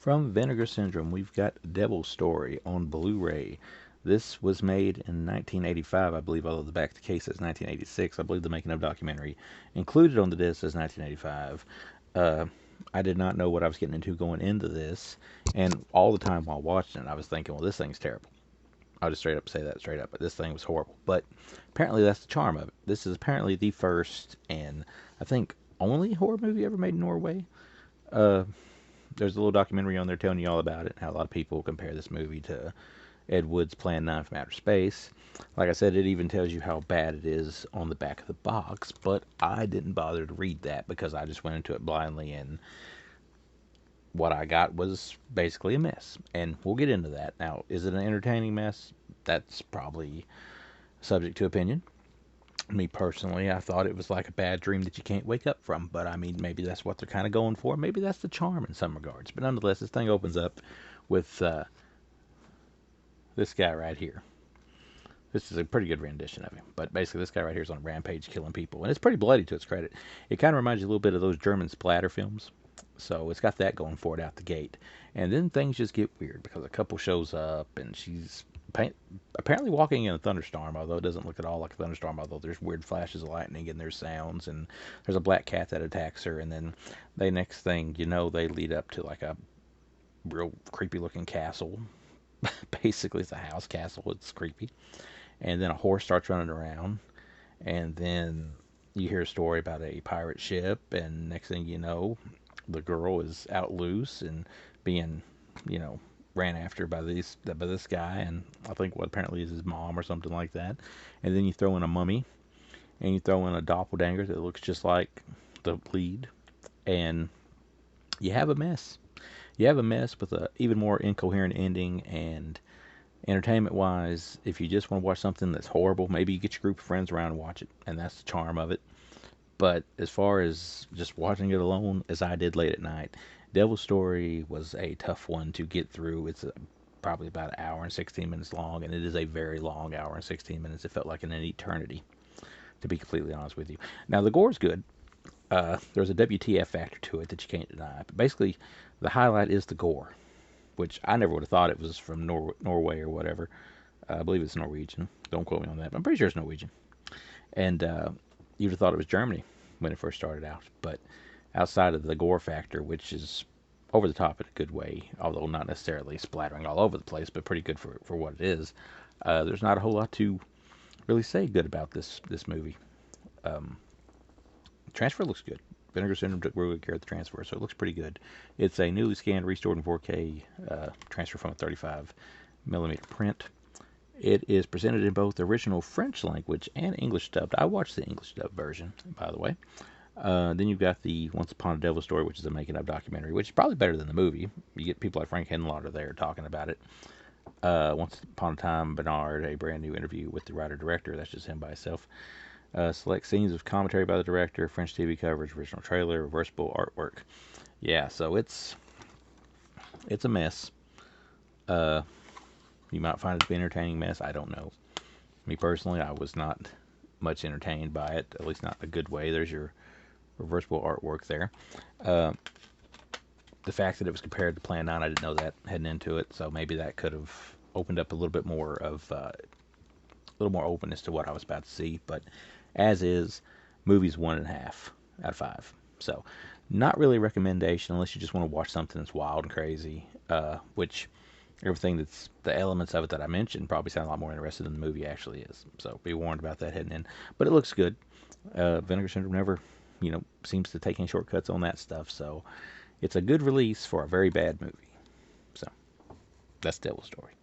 From Vinegar Syndrome, we've got Devil Story on Blu-ray. This was made in 1985, I believe, although the back of the case says 1986. I believe the making of documentary included on the disc says 1985. I did not know what I was getting into going into this, and all the time while watching it, I was thinking, well, this thing's terrible. I'll just straight up say that straight up, but this thing was horrible. But apparently that's the charm of it. This is apparently the first and I think only horror movie ever made in Norway. Uh, there's a little documentary on there telling you all about it, how a lot of people compare this movie to Ed Wood's Plan 9 from Outer Space. Like I said, it even tells you how bad it is on the back of the box, but I didn't bother to read that because I just went into it blindly, and what I got was basically a mess. And we'll get into that. Now, is it an entertaining mess? That's probably subject to opinion. Me personally, I thought it was like a bad dream that you can't wake up from, but I mean, maybe that's what they're kind of going for. Maybe that's the charm in some regards. But nonetheless, this thing opens up with this guy right here. This is a pretty good rendition of him, but basically this guy right here is on a rampage killing people, and it's pretty bloody to its credit. It kind of reminds you a little bit of those German splatter films, so it's got that going for it out the gate. And then things just get weird because a couple shows up, and she's apparently walking in a thunderstorm, although it doesn't look at all like a thunderstorm, although there's weird flashes of lightning and there's sounds, and there's a black cat that attacks her, and then the next thing you know, they lead up to like a real creepy looking castle. Basically it's a house castle, it's creepy. And then a horse starts running around, and then you hear a story about a pirate ship, and next thing you know, the girl is out loose and being, ran after by this guy, and I think what apparently is his mom or something like that. And then you throw in a mummy, and you throw in a doppelganger that looks just like the lead, and you have a mess. You have a mess with a even more incoherent ending. And entertainment wise, if you just want to watch something that's horrible, maybe you get your group of friends around and watch it, and that's the charm of it. But as far as just watching it alone, as I did late at night, Devil Story was a tough one to get through. It's probably about an hour and 16 minutes long, and it is a very long hour and 16 minutes. It felt like an eternity, to be completely honest with you. Now, the gore's good. There's a WTF factor to it that you can't deny. But basically, the highlight is the gore, which I never would have thought it was from Norway or whatever. I believe it's Norwegian. Don't quote me on that, but I'm pretty sure it's Norwegian. And you'd have thought it was Germany when it first started out. But outside of the gore factor, which is over the top in a good way, although not necessarily splattering all over the place, but pretty good for what it is, there's not a whole lot to really say good about this movie. Transfer looks good. Vinegar Syndrome took really good care of the transfer, so it looks pretty good. It's a newly scanned, restored in 4K transfer from a 35mm print. It is presented in both the original French language and English dubbed. I watched the English dubbed version, by the way. Then you've got the Once Upon a Devil Story, which is a making-of documentary, which is probably better than the movie. You get people like Frank Henlotter there talking about it. Once Upon a Time, Bernard, a brand new interview with the writer-director. That's just him by himself. Select scenes of commentary by the director, French TV coverage, original trailer, reversible artwork. Yeah, so it's a mess. You might find it to be an entertaining mess. I don't know. Me personally, I was not much entertained by it, at least not in a good way. There's your reversible artwork there. The fact that it was compared to Plan 9, I didn't know that heading into it, so maybe that could have opened up a little bit more of a little more openness to what I was about to see. But as is, movie's 1.5 out of 5. So not really a recommendation unless you just want to watch something that's wild and crazy, which everything that's the elements of it that I mentioned probably sound a lot more interesting than the movie actually is. So be warned about that heading in. But it looks good. Vinegar Syndrome never, seems to take any shortcuts on that stuff. So it's a good release for a very bad movie. So that's Devil Story.